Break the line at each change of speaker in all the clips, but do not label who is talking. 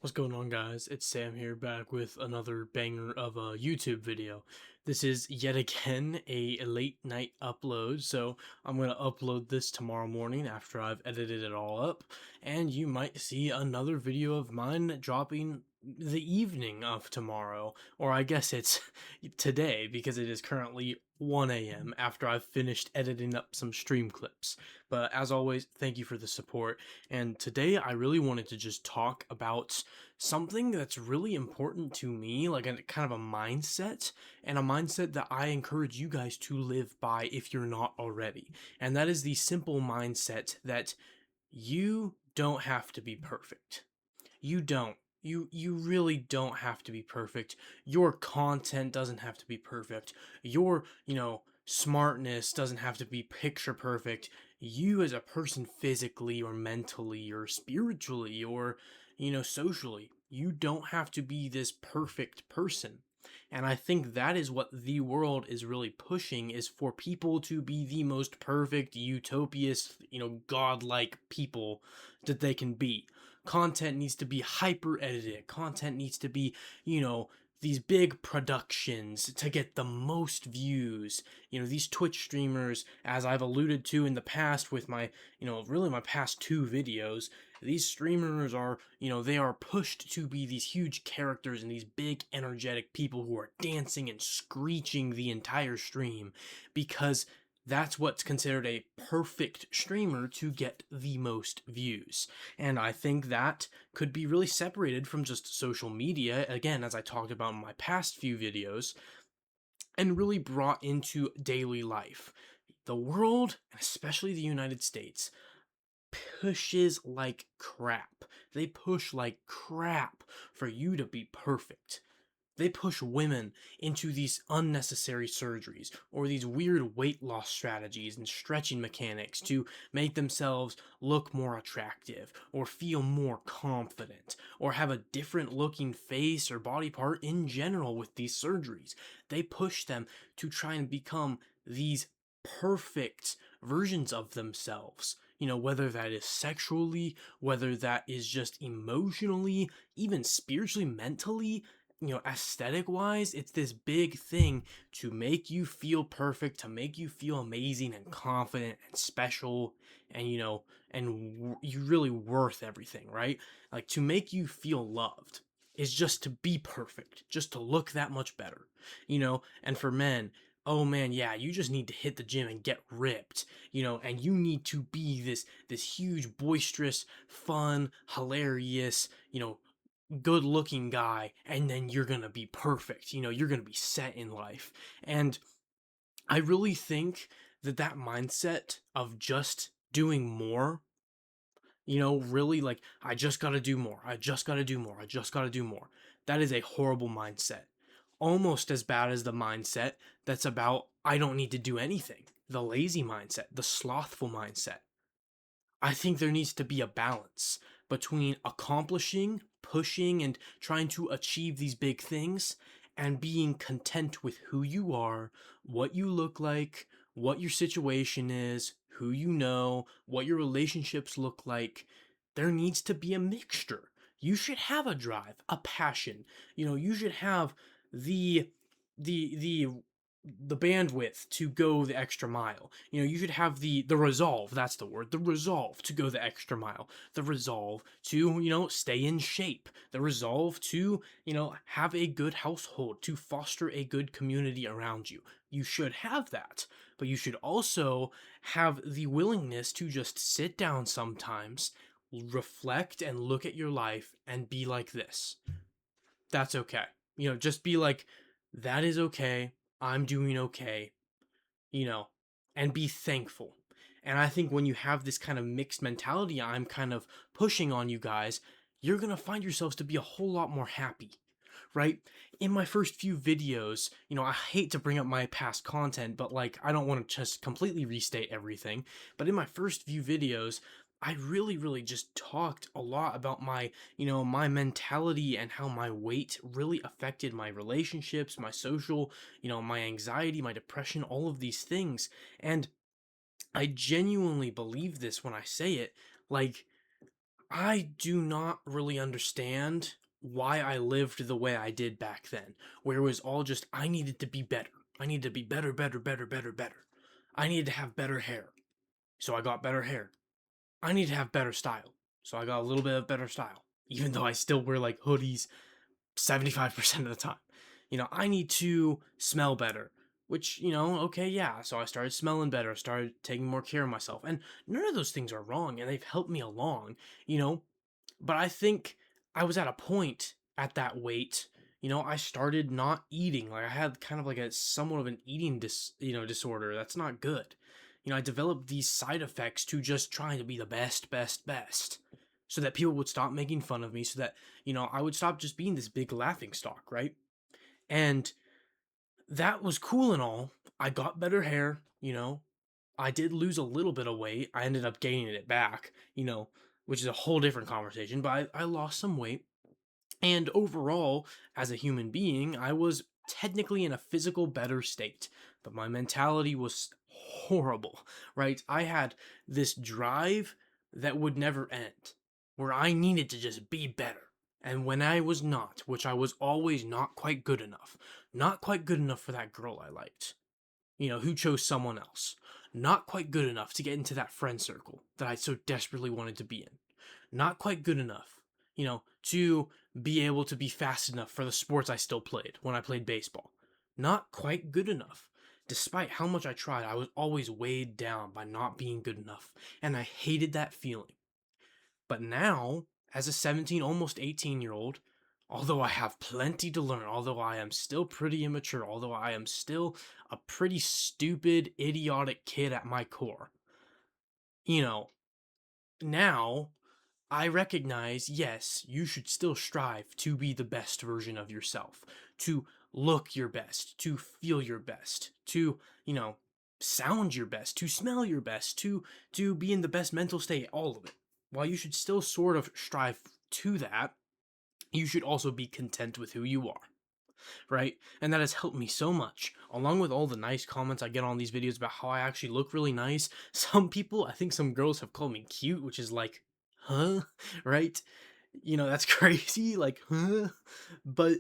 What's going on, guys? It's Sam here, back with another banger of a YouTube video. This is yet again a late night upload, so I'm going to upload this tomorrow morning after I've edited it all up, and you might see another video of mine dropping the evening of tomorrow, or I guess it's today because it is currently 1 a.m. after I've finished editing up some stream clips. But as always, thank you for the support, and today I really wanted to just talk about something that's really important to me, like a kind of a mindset, and a mindset that I encourage you guys to live by if you're not already. And that is the simple mindset that you don't have to be perfect. You don't. You really don't have to be perfect. Your content doesn't have to be perfect. Your, smartness doesn't have to be picture perfect. You as a person, physically or mentally or spiritually or, socially, you don't have to be this perfect person. And I think that is what the world is really pushing, is for people to be the most perfect, utopias, godlike people that they can be. Content needs to be hyper edited. Content needs to be, these big productions to get the most views. These Twitch streamers, as I've alluded to in the past with my, really my past two videos, these streamers are, they are pushed to be these huge characters and these big energetic people who are dancing and screeching the entire stream because that's what's considered a perfect streamer to get the most views. And I think that could be really separated from just social media, again, as I talked about in my past few videos, and really brought into daily life. The world, and especially the United States, pushes like crap. They push like crap for you to be perfect. They push women into these unnecessary surgeries or these weird weight loss strategies and stretching mechanics to make themselves look more attractive or feel more confident or have a different looking face or body part in general with these surgeries. They push them to try and become these perfect versions of themselves. Whether that is sexually, whether that is just emotionally, even spiritually, mentally, aesthetic wise, it's this big thing to make you feel perfect, to make you feel amazing and confident and special, and you really worth everything, right? Like, to make you feel loved is just to be perfect, just to look that much better, and for men, oh man, yeah, you just need to hit the gym and get ripped, and you need to be this huge, boisterous, fun, hilarious, good looking guy, and then you're gonna be perfect, you're gonna be set in life. And I really think that that mindset of just doing more, really, like, I just gotta do more, I just gotta do more, I just gotta do more, that is a horrible mindset. Almost as bad as the mindset that's about I don't need to do anything, the lazy mindset, the slothful mindset. I think there needs to be a balance between accomplishing, pushing, and trying to achieve these big things and being content with who you are, what you look like, what your situation is, who you know, what your relationships look like. There needs to be a mixture. You should have a drive, a passion. You should have the the the bandwidth to go the extra mile. You should have the resolve, that's the word, the resolve to go the extra mile, the resolve to, stay in shape, the resolve to, have a good household, to foster a good community around you. You should have that, but you should also have the willingness to just sit down sometimes, reflect and look at your life and be like this. That's okay. Just be like, that is okay. I'm doing okay, you know, and be thankful. And I think when you have this kind of mixed mentality, I'm kind of pushing on you guys, you're going to find yourselves to be a whole lot more happy, right? In my first few videos, I hate to bring up my past content, but like, I don't want to just completely restate everything. But in my first few videos, I really, really just talked a lot about my, my mentality and how my weight really affected my relationships, my social, my anxiety, my depression, all of these things. And I genuinely believe this when I say it. Like, I do not really understand why I lived the way I did back then, where it was all just I needed to be better. I needed to be better, better, better, better, better. I needed to have better hair, so I got better hair. I need to have better style, so I got a little bit of better style, even though I still wear like hoodies 75% of the time. I need to smell better, which, okay, yeah. So I started smelling better, started taking more care of myself. And none of those things are wrong, and they've helped me along, you know. But I think I was at a point at that weight, I started not eating. Like I had kind of like a somewhat of an eating disorder. That's not good. I developed these side effects to just trying to be the best, best, best. So that people would stop making fun of me, so that, I would stop just being this big laughing stock, right? And that was cool and all. I got better hair, I did lose a little bit of weight. I ended up gaining it back, which is a whole different conversation, but I lost some weight. And overall, as a human being, I was technically in a physical better state, but my mentality was horrible, right? I had this drive that would never end, where I needed to just be better. And when I was not, which I was always not quite good enough, not quite good enough for that girl I liked, who chose someone else. Not quite good enough to get into that friend circle that I so desperately wanted to be in. Not quite good enough, to be able to be fast enough for the sports I still played when I played baseball. Not quite good enough. Despite how much I tried, I was always weighed down by not being good enough, and I hated that feeling. But now, as a 17, almost 18-year-old, although I have plenty to learn, although I am still pretty immature, although I am still a pretty stupid, idiotic kid at my core, you know, now I recognize, yes, you should still strive to be the best version of yourself, to look your best, to feel your best, to, sound your best, to smell your best, to be in the best mental state, all of it. While you should still sort of strive to that, you should also be content with who you are, right? And that has helped me so much. Along with all the nice comments I get on these videos about how I actually look really nice, some people, I think some girls have called me cute, which is like, huh? Right? That's crazy. Like, huh? But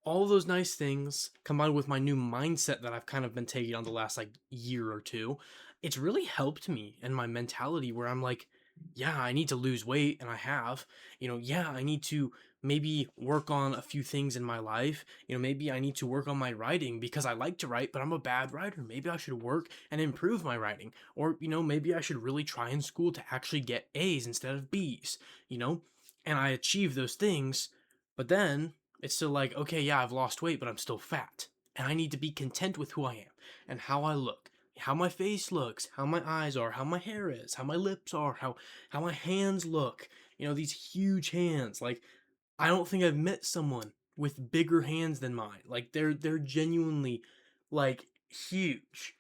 all those nice things combined with my new mindset that I've kind of been taking on the last like year or two, it's really helped me and my mentality where I'm like, yeah, I need to lose weight and I have, yeah, I need to maybe work on a few things in my life. Maybe I need to work on my writing because I like to write, but I'm a bad writer. Maybe I should work and improve my writing. Or, maybe I should really try in school to actually get A's instead of B's, you know? And I achieve those things, but then it's still like, okay, yeah, I've lost weight, but I'm still fat. And I need to be content with who I am and how I look, how my face looks, how my eyes are, how my hair is, how my lips are, how my hands look. These huge hands. Like, I don't think I've met someone with bigger hands than mine. Like they're genuinely like huge.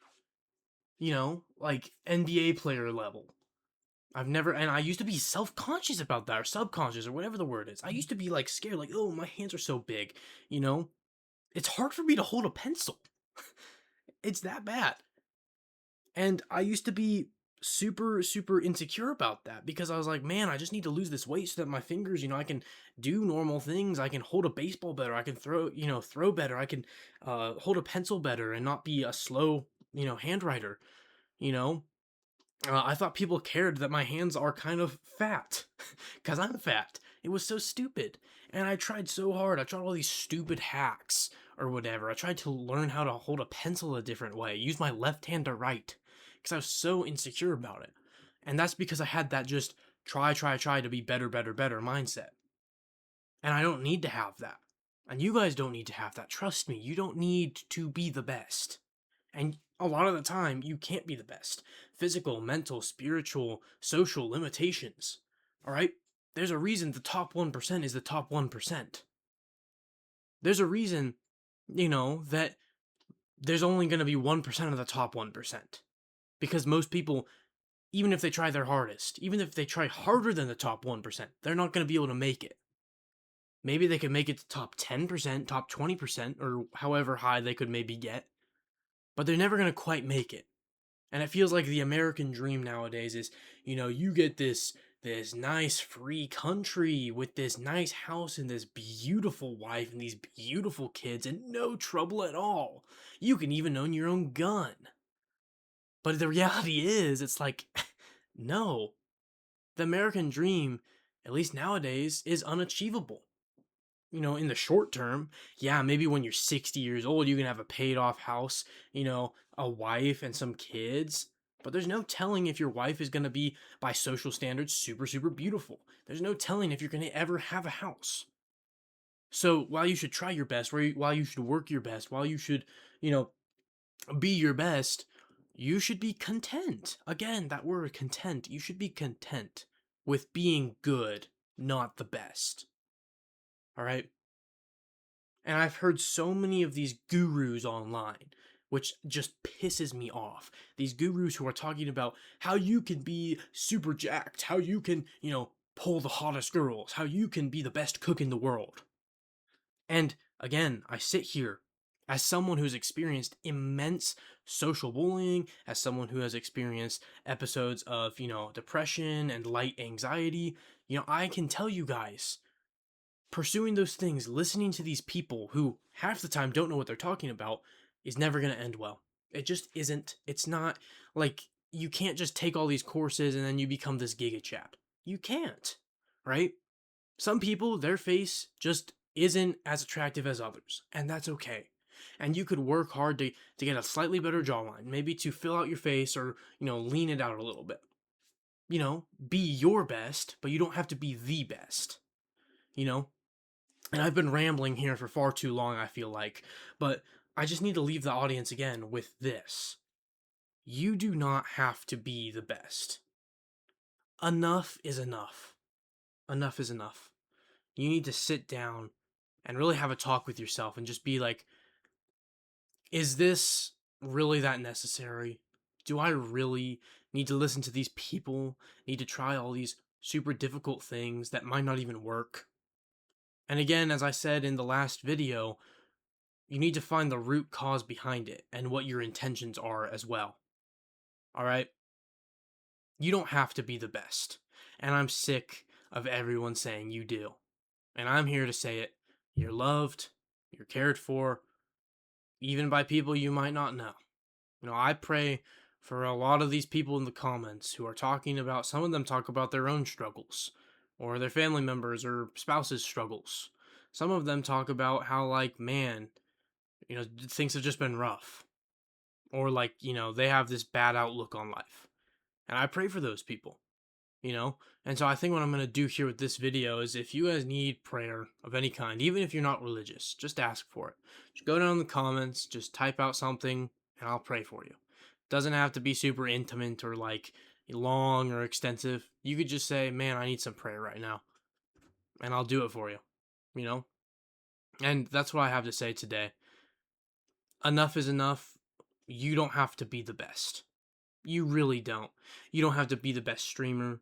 Like NBA player level. I've never, and I used to be self conscious about that, or subconscious, or whatever the word is. I used to be like scared, like, oh, my hands are so big. You know, it's hard for me to hold a pencil. It's that bad. And I used to be super, super insecure about that because I was like, man, I just need to lose this weight so that my fingers, I can do normal things. I can hold a baseball better. I can throw better. I can hold a pencil better and not be a slow, handwriter, you know? I thought people cared that my hands are kind of fat because I'm fat. It was so stupid. And I tried so hard. I tried all these stupid hacks or whatever. I tried to learn how to hold a pencil a different way, use my left hand to write because I was so insecure about it. And that's because I had that just try to be better, better, better mindset. And I don't need to have that. And you guys don't need to have that. Trust me, you don't need to be the best. And a lot of the time, you can't be the best. Physical, mental, spiritual, social limitations. All right? There's a reason the top 1% is the top 1%. There's a reason, that there's only going to be 1% of the top 1%. Because most people, even if they try their hardest, even if they try harder than the top 1%, they're not going to be able to make it. Maybe they could make it to top 10%, top 20%, or however high they could maybe get, but they're never going to quite make it. And it feels like the American dream nowadays is, you get this this nice free country with this nice house and this beautiful wife and these beautiful kids and no trouble at all. You can even own your own gun. But the reality is, it's like, no, the American dream, at least nowadays, is unachievable. In the short term, yeah, maybe when you're 60 years old, you can have a paid off house, a wife and some kids. But there's no telling if your wife is going to be, by social standards, super, super beautiful. There's no telling if you're going to ever have a house. So while you should try your best, while you should work your best, while you should, you know, be your best, you should be content. Again, that word content. You should be content with being good, not the best. All right? And I've heard so many of these gurus online, which just pisses me off. These gurus who are talking about how you can be super jacked, how you can, pull the hottest girls, how you can be the best cook in the world. And again, I sit here as someone who's experienced immense social bullying, as someone who has experienced episodes of, depression and light anxiety. I can tell you guys, pursuing those things, listening to these people who half the time don't know what they're talking about, is never going to end well. It just isn't. It's not like you can't just take all these courses and then you become this giga chad. You can't, right? Some people, their face just isn't as attractive as others, and that's okay. And you could work hard to get a slightly better jawline, maybe to fill out your face or, lean it out a little bit. Be your best, but you don't have to be the best, you know? And I've been rambling here for far too long, I feel like, but I just need to leave the audience again with this. You do not have to be the best. Enough is enough. Enough is enough. You need to sit down and really have a talk with yourself and just be like, is this really that necessary? Do I really need to listen to these people? Need to try all these super difficult things that might not even work? And again, as I said in the last video, you need to find the root cause behind it and what your intentions are as well. All right? You don't have to be the best. And I'm sick of everyone saying you do. And I'm here to say it. You're loved, you're cared for, even by people you might not know. I pray for a lot of these people in the comments who are talking about, some of them talk about their own struggles, or their family members or spouses' struggles. Some of them talk about how, like, man, things have just been rough. Or, like, they have this bad outlook on life. And I pray for those people. And so I think what I'm going to do here with this video is, if you guys need prayer of any kind, even if you're not religious, just ask for it. Just go down in the comments, just type out something, and I'll pray for you. Doesn't have to be super intimate or like long or extensive. You could just say, man, I need some prayer right now, and I'll do it for you. And that's what I have to say today. Enough is enough. You don't have to be the best. You really don't. You don't have to be the best streamer.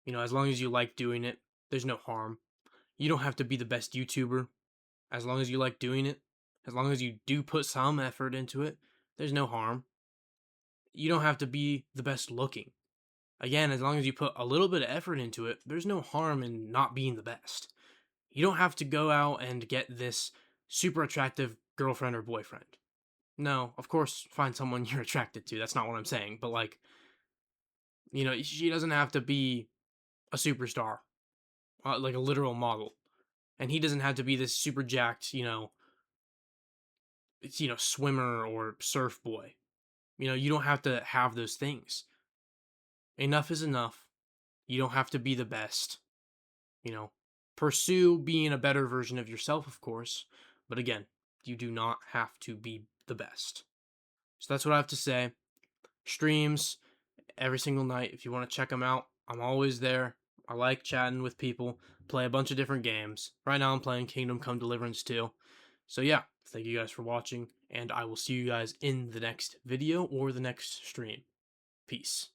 As long as you like doing it, there's no harm. You don't have to be the best YouTuber. As long as you like doing it, as long as you do put some effort into it, there's no harm. You don't have to be the best looking. Again, as long as you put a little bit of effort into it, there's no harm in not being the best. You don't have to go out and get this super attractive girlfriend or boyfriend. No, of course, find someone you're attracted to. That's not what I'm saying. But, like, she doesn't have to be a superstar, like a literal model. And he doesn't have to be this super jacked, swimmer or surf boy. You don't have to have those things. Enough is enough. You don't have to be the best. Pursue being a better version of yourself, of course. But again, you do not have to be the best. So that's what I have to say. Streams every single night. If you want to check them out, I'm always there. I like chatting with people, play a bunch of different games. Right now I'm playing Kingdom Come Deliverance 2. So yeah, thank you guys for watching, and I will see you guys in the next video or the next stream. Peace.